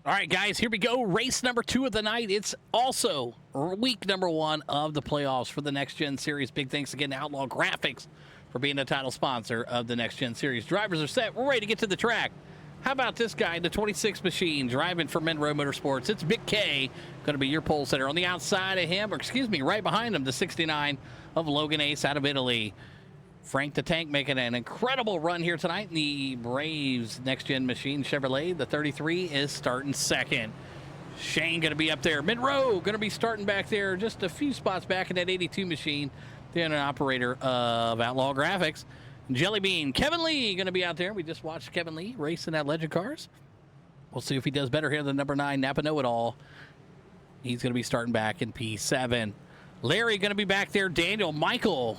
All right, guys, here we go. Race number 2 of the night. It's also week number 1 of the playoffs for the Next Gen Series. Big thanks again to Outlaw Graphics for being the title sponsor of the Next Gen Series. Drivers are set. We're ready to get to the track. How about this guy, the 26 machine, driving for Monroe Motorsports? It's Big K, going to be your pole sitter. On the outside of him, or excuse me, right behind him, the 69 of Logan Ace out of Italy. Frank the Tank making an incredible run here tonight in the Braves Next Gen Machine Chevrolet. The 33 is starting second. Shane going to be up there. Monroe going to be starting back there, just a few spots back in that 82 machine. Then an operator of Outlaw Graphics. Jelly Bean, Kevin Lee going to be out there. We just watched Kevin Lee racing that Legend Cars. We'll see if he does better here than number 9, Napa Know-It-All. He's going to be starting back in P7. Larry going to be back there. Daniel, Michael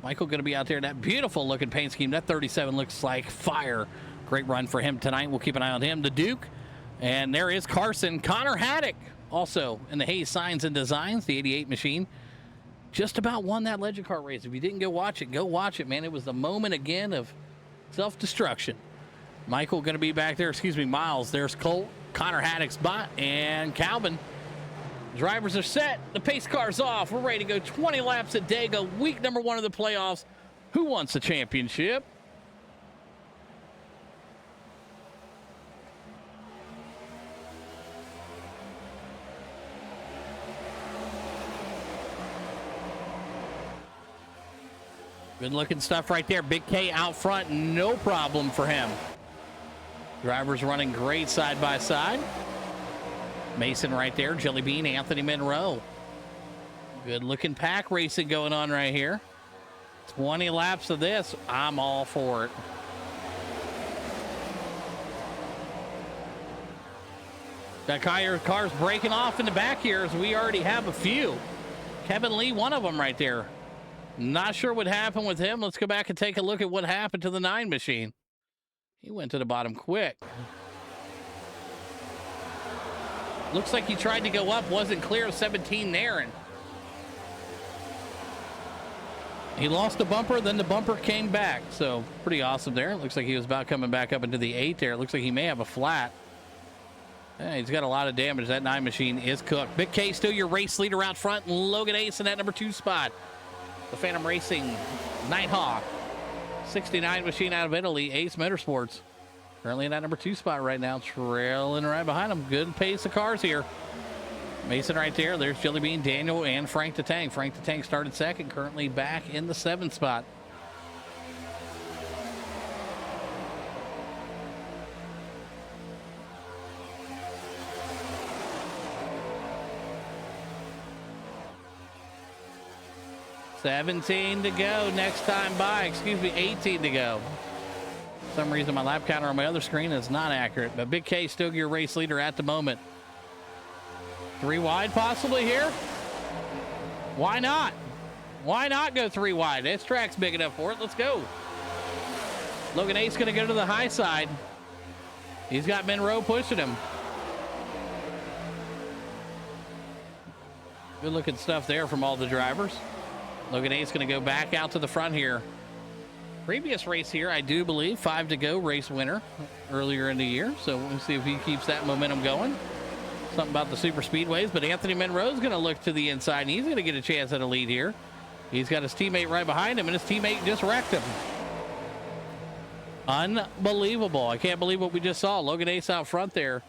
going to be out there in that beautiful looking paint scheme. That 37 looks like fire. Great run for him tonight. We'll keep an eye on him. The Duke. And there is Carson. Connor Haddock also in the Hayes Signs and Designs, the 88 machine. Just about won that Legend Car race. If you didn't go watch it, man. It was the moment again of self-destruction. Michael going to be back there. Excuse me, Miles. There's Colt, Connor Haddock's bot, and Calvin. Drivers are set. The pace car's off. We're ready to go 20 laps at Dega. Week number 1 of the playoffs. Who wants the championship? Good looking stuff right there. Big K out front. No problem for him. Drivers running great side by side. Mason right there, Jelly Bean, Anthony Monroe. Good looking pack racing going on right here. 20 laps of this, I'm all for it. That car's breaking off in the back here as we already have a few. Kevin Lee, one of them right there. Not sure what happened with him. Let's go back and take a look at what happened to the 9 machine. He went to the bottom quick. Looks like he tried to go up, wasn't clear of 17 there, and he lost the bumper, then the bumper came back. So pretty awesome there. Looks like he was about coming back up into the 8 there. Looks like he may have a flat. Yeah, he's got a lot of damage. That 9 machine is cooked. Big K still your race leader out front. Logan Ace in that number 2 spot. The Phantom Racing Nighthawk. 69 machine out of Italy, Ace Motorsports. Currently in that number 2 spot right now, trailing right behind him. Good pace of cars here. Mason right there. There's Jelly Bean, Daniel, and Frank the Tank. Frank the Tank started second, currently back in the 7th spot. $17 to go next time by. Excuse me, 18 to go. For some reason my lap counter on my other screen is not accurate, but Big K still your race leader at the moment. 3 wide possibly here. Why not? Why not go 3 wide? This track's big enough for it. Let's go. Logan Ace going to go to the high side. He's got Monroe pushing him. Good looking stuff there from all the drivers. Logan Ace going to go back out to the front here. Previous race here, I do believe, 5 to go race winner earlier in the year. So we'll see if he keeps that momentum going. Something about the super speedways, but Anthony Monroe is going to look to the inside, and he's going to get a chance at a lead here. He's got his teammate right behind him, and his teammate just wrecked him. Unbelievable. I can't believe what we just saw. Logan Ace out front there.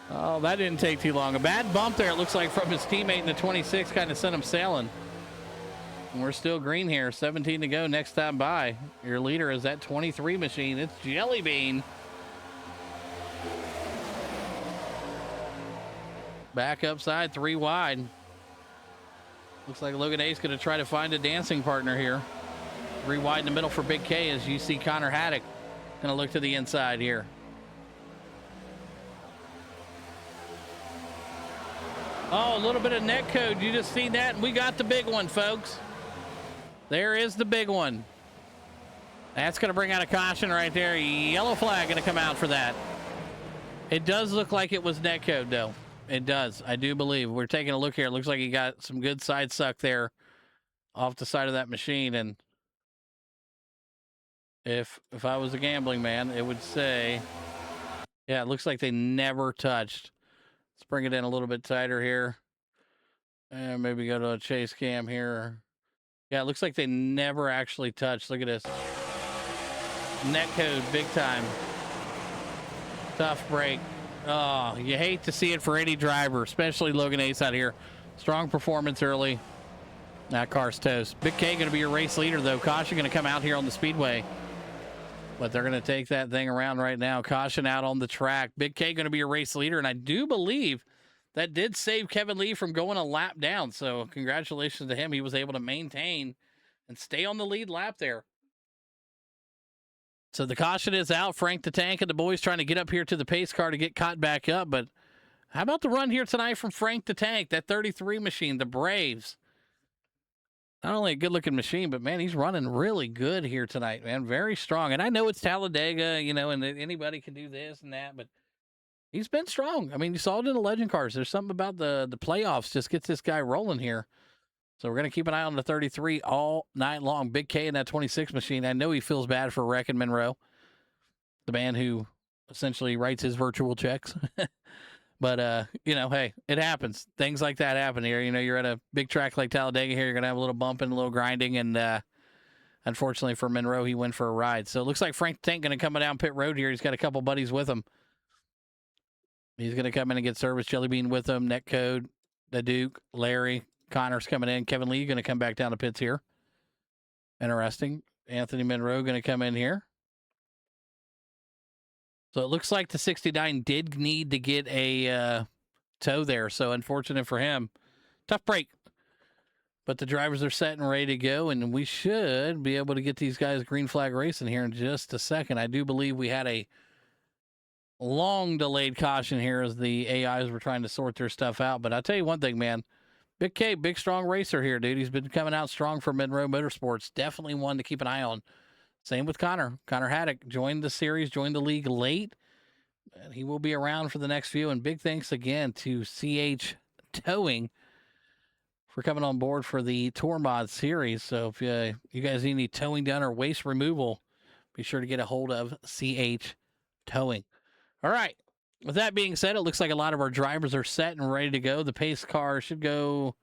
Oh, that didn't take too long. A bad bump there, it looks like, from his teammate in the 26, kind of sent him sailing. And we're still green here. 17 to go next time by. Your leader is that 23 machine. It's Jelly Bean. Back upside, 3 wide. Looks like Logan Ace going to try to find a dancing partner here. 3 wide in the middle for Big K as you see Connor Haddock going to look to the inside here. Oh, a little bit of net code. You just seen that? And we got the big one, folks. There is the big one. That's going to bring out a caution right there. Yellow flag going to come out for that. It does look like it was net code, though. It does. I do believe. We're taking a look here. It looks like he got some good side suck there off the side of that machine. And If I was a gambling man, it would say, yeah, it looks like they never touched. Let's bring it in a little bit tighter here. And maybe go to a chase cam here. Yeah, it looks like they never actually touched. Look at this. Net code, big time. Tough break. Oh, you hate to see it for any driver, especially Logan Ace out here. Strong performance early. That car's toast. Big K going to be your race leader, though. Caution going to come out here on the speedway. But they're going to take that thing around right now. Caution out on the track. Big K going to be your race leader. And I do believe that did save Kevin Lee from going a lap down. So congratulations to him. He was able to maintain and stay on the lead lap there. So the caution is out. Frank the Tank and the boys trying to get up here to the pace car to get caught back up. But how about the run here tonight from Frank the Tank, that 33 machine, the Braves? Not only a good-looking machine, but, man, he's running really good here tonight, man. Very strong. And I know it's Talladega, you know, and anybody can do this and that, but he's been strong. I mean, you saw it in the Legend cars. There's something about the playoffs just gets this guy rolling here. So we're going to keep an eye on the 33 all night long. Big K in that 26 machine. I know he feels bad for wrecking Monroe, the man who essentially writes his virtual checks. But, you know, hey, it happens. Things like that happen here. You know, you're at a big track like Talladega here. You're going to have a little bumping, a little grinding. And unfortunately for Monroe, he went for a ride. So it looks like Frank Tank going to come down pit road here. He's got a couple buddies with him. He's going to come in and get service. Jelly Bean with him. Netcode, the Duke, Larry, Connor's coming in. Kevin Lee going to come back down to pits here. Interesting. Anthony Monroe going to come in here. So it looks like the 69 did need to get a tow there. So unfortunate for him. Tough break. But the drivers are set and ready to go, and we should be able to get these guys green flag racing here in just a second. I do believe we had a long delayed caution here as the AIs were trying to sort their stuff out. But I'll tell you one thing, man. Big K, big strong racer here, dude. He's been coming out strong for Monroe Motorsports. Definitely one to keep an eye on. Same with Connor. Connor Haddock joined the series, joined the league late. And he will be around for the next few. And big thanks again to CH Towing for coming on board for the Tour Mod series. So if you guys need any towing done or waste removal, be sure to get a hold of CH Towing. All right. With that being said, it looks like a lot of our drivers are set and ready to go. The pace car should go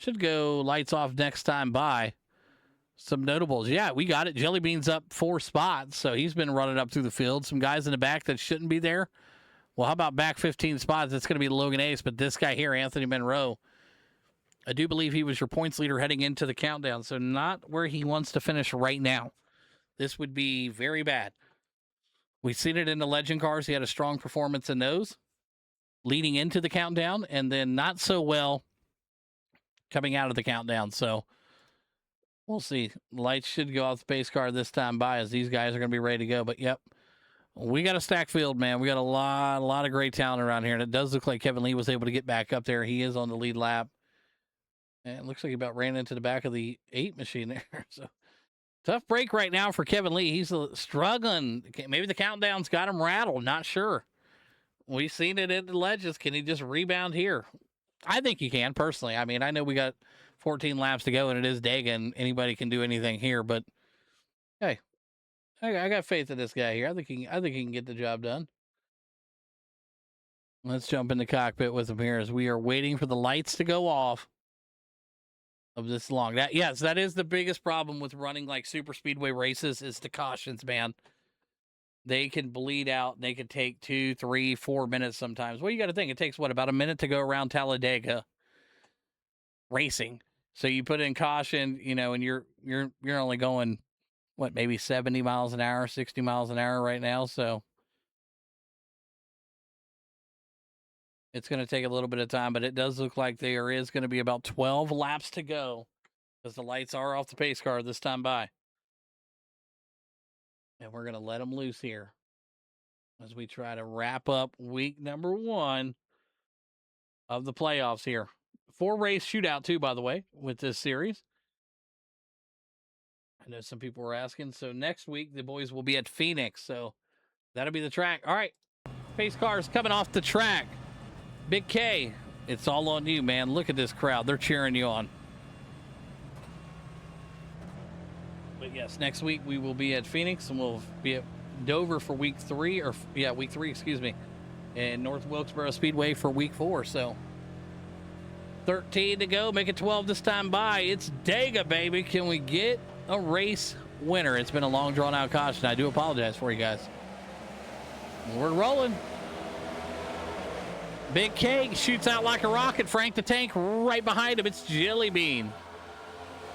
lights off next time by. Some notables. Yeah, we got it. Jelly Bean's up 4 spots, so he's been running up through the field. Some guys in the back that shouldn't be there. Well, how about back 15 spots? That's going to be Logan Ace, but this guy here, Anthony Monroe, I do believe he was your points leader heading into the countdown, so not where he wants to finish right now. This would be very bad. We've seen it in the Legend cars. He had a strong performance in those leading into the countdown, and then not so well coming out of the countdown. So we'll see. Lights should go off the pace car this time by as these guys are going to be ready to go. But, yep, we got a stacked field, man. We got a lot of great talent around here, and it does look like Kevin Lee was able to get back up there. He is on the lead lap. And it looks like he about ran into the back of the 8 machine there. So tough break right now for Kevin Lee. He's struggling. Maybe the countdown's got him rattled. Not sure. We've seen it in the Legends. Can he just rebound here? I think he can, personally. I mean, I know we got 14 laps to go, and it is Dega, and anybody can do anything here. But, hey, I got faith in this guy here. I think he can get the job done. Let's jump in the cockpit with him here as we are waiting for the lights to go off of this long. That is the biggest problem with running like super speedway races is the cautions, man. They can bleed out. They can take 2, 3, 4 minutes sometimes. Well, you got to think it takes about a minute to go around Talladega racing. So you put in caution, and you're only going maybe 70 miles an hour, 60 miles an hour right now. So it's going to take a little bit of time, but it does look like there is going to be about 12 laps to go because the lights are off the pace car this time by. And we're going to let them loose here as we try to wrap up week number 1 of the playoffs here. 4-race shootout, too, by the way, with this series. I know some people were asking. So next week, the boys will be at Phoenix. So that'll be the track. All right. Pace cars coming off the track. Big K, it's all on you, man. Look at this crowd. They're cheering you on. But yes, next week we will be at Phoenix, and we'll be at Dover for week 3, week 3, excuse me, and North Wilkesboro Speedway for week 4. So 13 to go, make it 12 this time by. It's Dega, baby. Can we get a race winner? It's been a long, drawn-out caution. I do apologize for you guys. We're rolling. Big K shoots out like a rocket. Frank the Tank right behind him. It's Jelly Bean.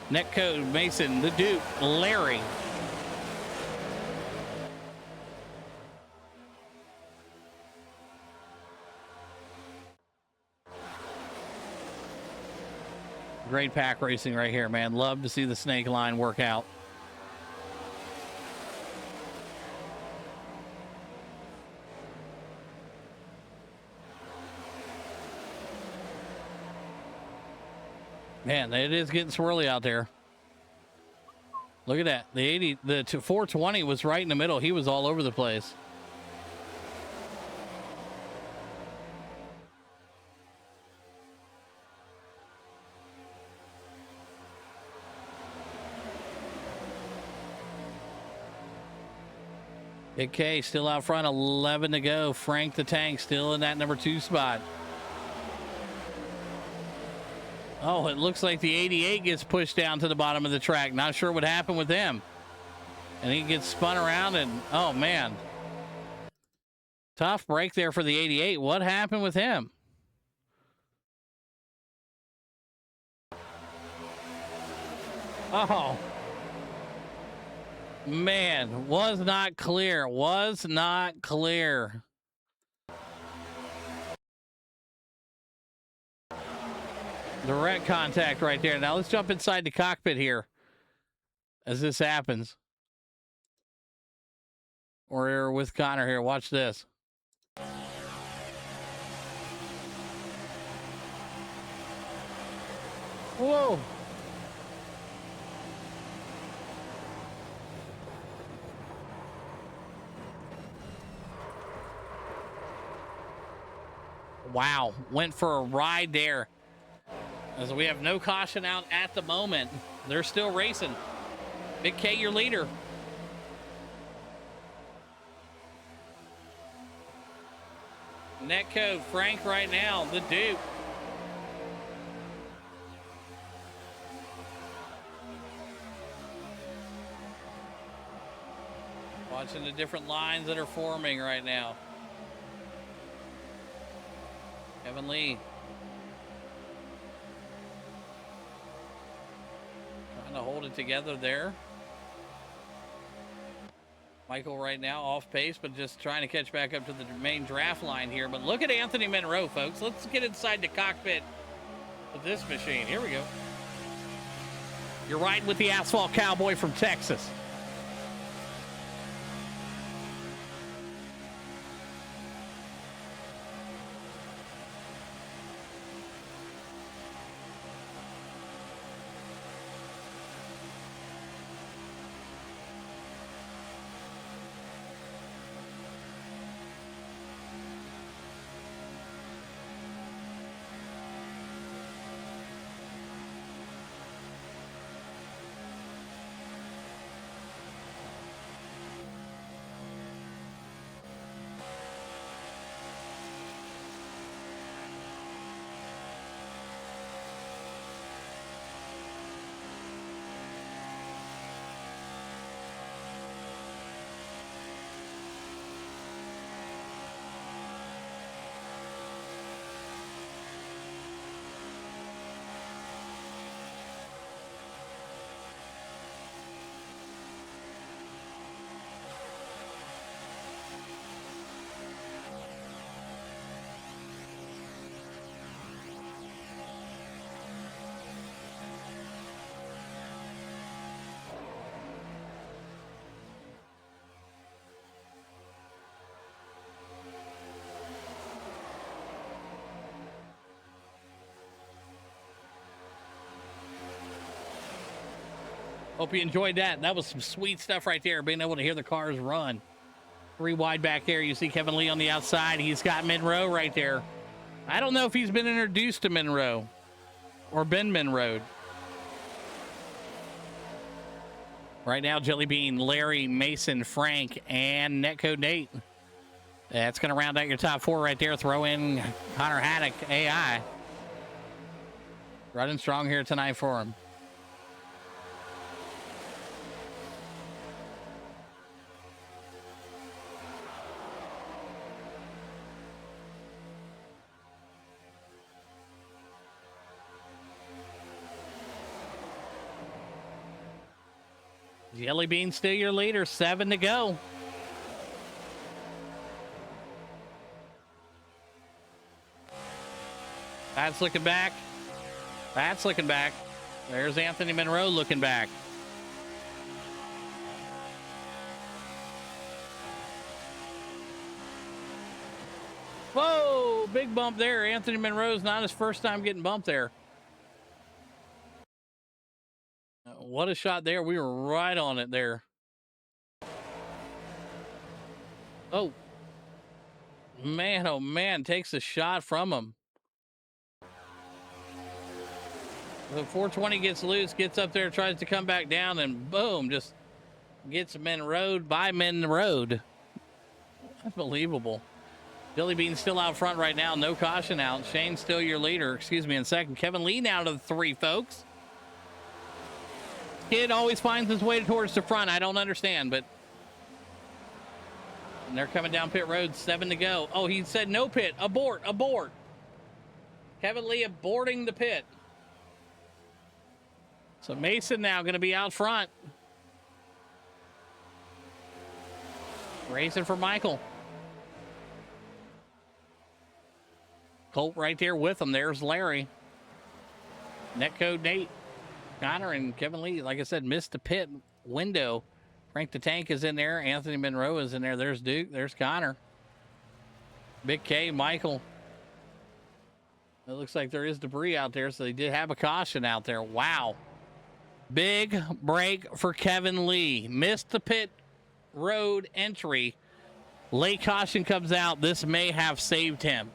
Netcode, Mason, the Duke, Larry. Great pack racing right here, man. Love to see the snake line work out. Man, it is getting swirly out there. Look at that. The 420 was right in the middle. He was all over the place. Big K still out front, 11 to go. Frank the Tank still in that number 2 spot. Oh, it looks like the 88 gets pushed down to the bottom of the track. Not sure what happened with him. And he gets spun around and, oh, man. Tough break there for the 88. What happened with him? Oh. Man, was not clear. Was not clear. Direct contact right there. Now let's jump inside the cockpit here as this happens. We're with Connor here. Watch this. Whoa. Wow. Went for a ride there. As we have no caution out at the moment. They're still racing. Big K, your leader. Netcode, Frank right now, the Duke. Watching the different lines that are forming right now. Kevin Lee. Trying to hold it together there. Michael right now off pace, but just trying to catch back up to the main draft line here. But look at Anthony Monroe, folks. Let's get inside the cockpit of this machine. Here we go. You're riding with the Asphalt Cowboy from Texas. Hope you enjoyed that. That was some sweet stuff right there, being able to hear the cars run. 3 wide back there. You see Kevin Lee on the outside. He's got Monroe right there. I don't know if he's been introduced to Monroe or been Monroe. Right now, Jelly Bean, Larry, Mason, Frank, and Netcode Nate. That's going to round out your top 4 right there. Throw in Connor Haddock, AI. Running strong here tonight for him. Jelly Bean still your leader, 7 to go. That's looking back. That's looking back. There's Anthony Monroe looking back. Whoa, big bump there. Anthony Monroe's not his first time getting bumped there. What a shot there. We were right on it there. Oh, man, takes a shot from him. The 420 gets loose, gets up there, tries to come back down, and boom, just gets Monroe by Monroe. Unbelievable. Jelly Bean still out front right now. No caution out. Shane's still your leader. Excuse me, in second. Kevin Lee now to the 3, folks. Kid always finds his way towards the front. I don't understand, but... And they're coming down pit road. 7 to go. Oh, he said no pit. Abort. Abort. Kevin Lee aborting the pit. So Mason now going to be out front. Racing for Michael. Colt right there with him. There's Larry. Netcode Nate. Connor and Kevin Lee, like I said, missed the pit window. Frank the Tank is in there. Anthony Monroe is in there. There's Duke. There's Connor. Big K, Michael. It looks like there is debris out there, so they did have a caution out there. Wow. Big break for Kevin Lee. Missed the pit road entry. Late caution comes out. This may have saved him.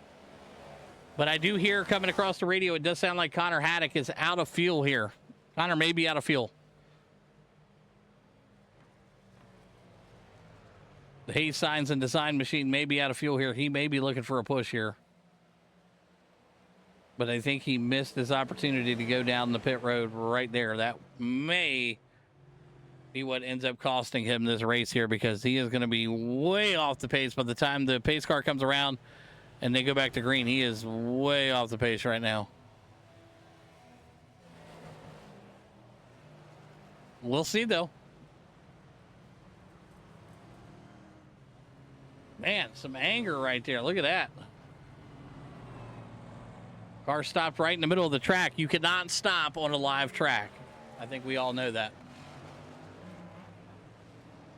But I do hear coming across the radio, it does sound like Connor Haddock is out of fuel here. Connor may be out of fuel. The Hayes Signs and Design machine may be out of fuel here. He may be looking for a push here. But I think he missed his opportunity to go down the pit road right there. That may be what ends up costing him this race here, because he is going to be way off the pace by the time the pace car comes around and they go back to green. He is way off the pace right now. We'll see, though. Man, some anger right there. Look at that. Car stopped right in the middle of the track. You cannot stop on a live track. I think we all know that.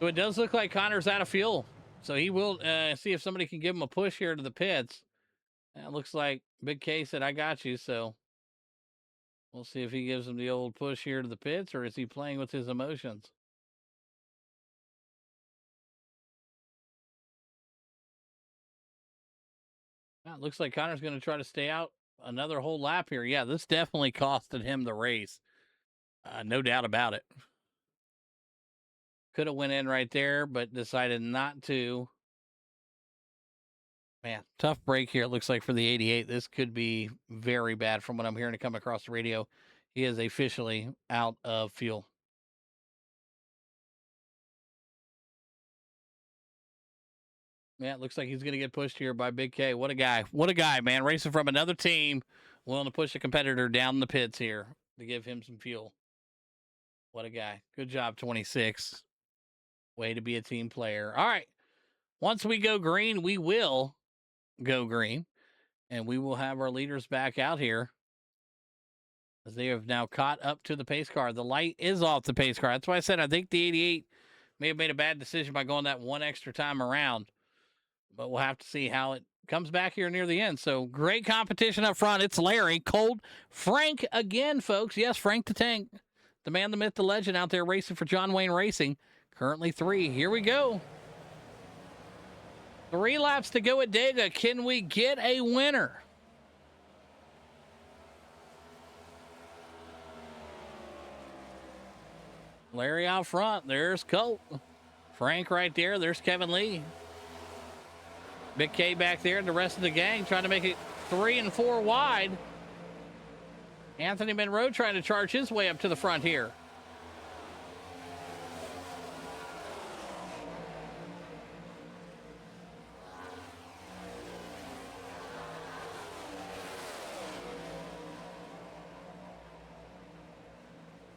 So it does look like Connor's out of fuel. So he will see if somebody can give him a push here to the pits. And it looks like Big K said, I got you. So we'll see if he gives him the old push here to the pits, or is he playing with his emotions? Well, it looks like Connor's going to try to stay out another whole lap here. Yeah, this definitely costed him the race. No doubt about it. Could have went in right there, but decided not to. Man, tough break here, it looks like, for the 88. This could be very bad from what I'm hearing to come across the radio. He is officially out of fuel. Yeah, it looks like he's going to get pushed here by Big K. What a guy. What a guy, man. Racing from another team, willing to push a competitor down the pits here to give him some fuel. What a guy. Good job, 26. Way to be a team player. All right. Once we go green, we will go green. And we will have our leaders back out here, as they have now caught up to the pace car. The light is off the pace car. That's why I said I think the 88 may have made a bad decision by going that one extra time around. But we'll have to see how it comes back here near the end. So great competition up front. It's Larry, Colt, Frank again, folks. Yes, Frank the Tank. The man, the myth, the legend out there racing for John Wayne Racing. Currently 3. Here we go. 3 laps to go at Dega. Can we get a winner? Larry out front. There's Colt. Frank right there. There's Kevin Lee. Big K back there and the rest of the gang trying to make it 3 and 4 wide. Anthony Monroe trying to charge his way up to the front here.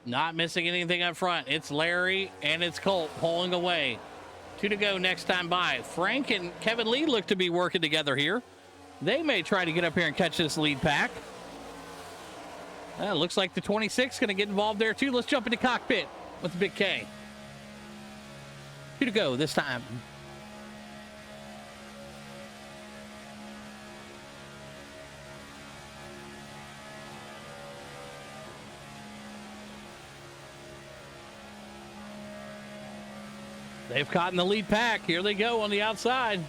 Not missing anything up front. It's Larry and it's Colt pulling away. 2 to go next time by. Frank and Kevin Lee look to be working together here. They may try to get up here and catch this lead pack. Looks like the 26 going to get involved there too. Let's jump into cockpit with the Big K. 2 to go this time. They've caught in the lead pack. Here they go on the outside.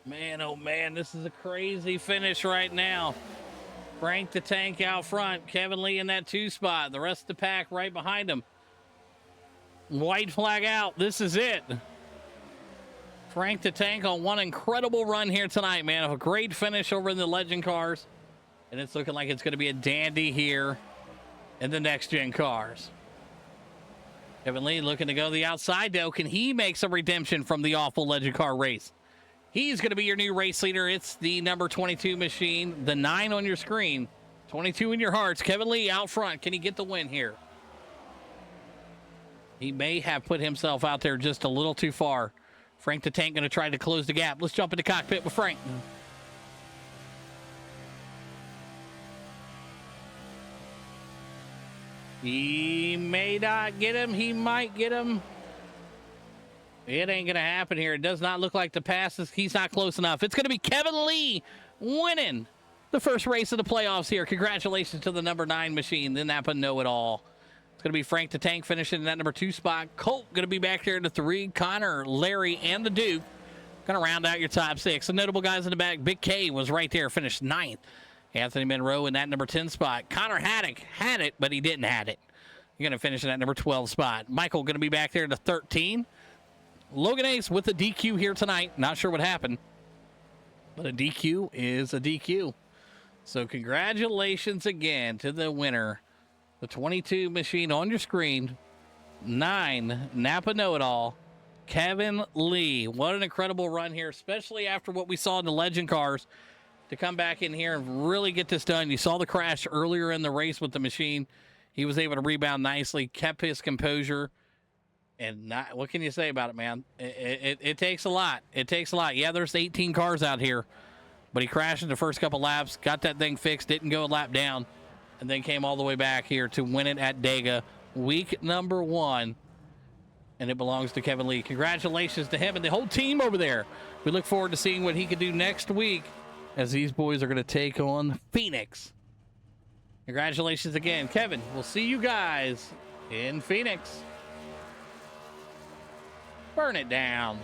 Man, oh man, this is a crazy finish right now. Frank the Tank out front. Kevin Lee in that 2 spot. The rest of the pack right behind him. White flag out. This is it. Frank the Tank on one incredible run here tonight, man. A great finish over in the Legend cars. And it's looking like it's going to be a dandy here in the next gen cars. Kevin Lee looking to go to the outside, though. Can he make some redemption from the awful Legend car race? He's going to be your new race leader. It's the number 22 machine, the 9 on your screen, 22 in your hearts. Kevin Lee out front. Can he get the win here? He may have put himself out there just a little too far. Frank the Tank going to try to close the gap. Let's jump into cockpit with Frank. He may not get him. He might get him. It ain't going to happen here. It does not look like the passes. He's not close enough. It's going to be Kevin Lee winning the first race of the playoffs here. Congratulations to the number 9 machine, the Napa Know-It-All. It's going to be Frank the Tank finishing in that number 2 spot. Colt going to be back there in the 3. Connor, Larry, and the Duke going to round out your top 6. The notable guys in the back. Big K was right there, finished 9th. Anthony Monroe in that number 10 spot. Connor Haddock had it, but he didn't have it. You're going to finish in that number 12 spot. Michael going to be back there in the 13. Logan Ace with a DQ here tonight. Not sure what happened, but a DQ is a DQ. So congratulations again to the winner. The 22 machine on your screen. 9, Napa Know-It-All, Kevin Lee. What an incredible run here, especially after what we saw in the Legend cars. To come back in here and really get this done. You saw the crash earlier in the race with the machine. He was able to rebound nicely, kept his composure. And not, what can you say about it, man? It takes a lot. It takes a lot. Yeah, there's 18 cars out here, but he crashed in the first couple laps, got that thing fixed, didn't go a lap down, and then came all the way back here to win it at Dega, week number 1. And it belongs to Kevin Lee. Congratulations to him and the whole team over there. We look forward to seeing what he can do next week as these boys are going to take on Phoenix. Congratulations again, Kevin. We'll see you guys in Phoenix. Burn it down.